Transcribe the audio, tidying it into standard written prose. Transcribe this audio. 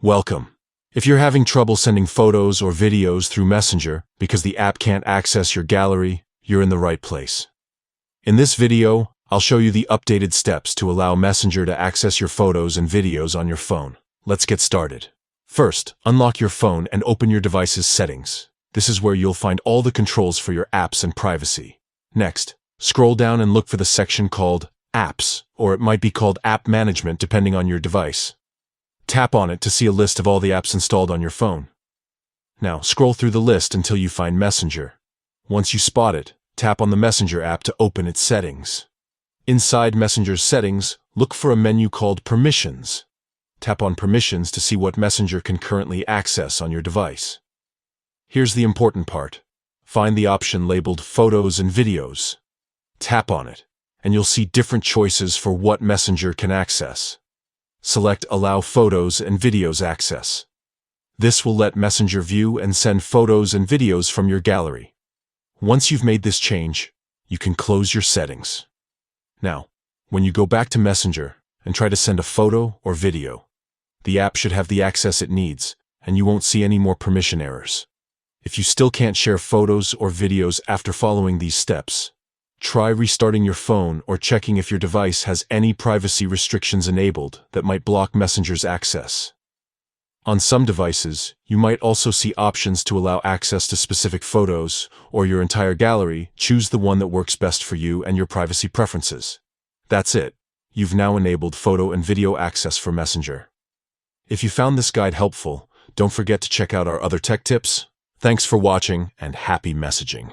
Welcome. If you're having trouble sending photos or videos through Messenger because the app can't access your gallery, you're in the right place. In this video, I'll show you the updated steps to allow Messenger to access your photos and videos on your phone. Let's get started. First, unlock your phone and open your device's settings. This is where you'll find all the controls for your apps and privacy. Next, scroll down and look for the section called Apps, or it might be called App Management depending on your device. Tap on it to see a list of all the apps installed on your phone. Now, scroll through the list until you find Messenger. Once you spot it, tap on the Messenger app to open its settings. Inside Messenger's settings, look for a menu called Permissions. Tap on Permissions to see what Messenger can currently access on your device. Here's the important part. Find the option labeled Photos and Videos. Tap on it, and you'll see different choices for what Messenger can access. Select Allow Photos and Videos Access. This will let Messenger view and send photos and videos from your gallery. Once you've made this change, you can close your settings. Now, when you go back to Messenger and try to send a photo or video, the app should have the access it needs, and you won't see any more permission errors. If you still can't share photos or videos after following these steps, try restarting your phone or checking if your device has any privacy restrictions enabled that might block Messenger's access. On some devices, you might also see options to allow access to specific photos or your entire gallery. Choose the one that works best for you and your privacy preferences. That's it. You've now enabled photo and video access for Messenger. If you found this guide helpful, don't forget to check out our other tech tips. Thanks for watching and happy messaging.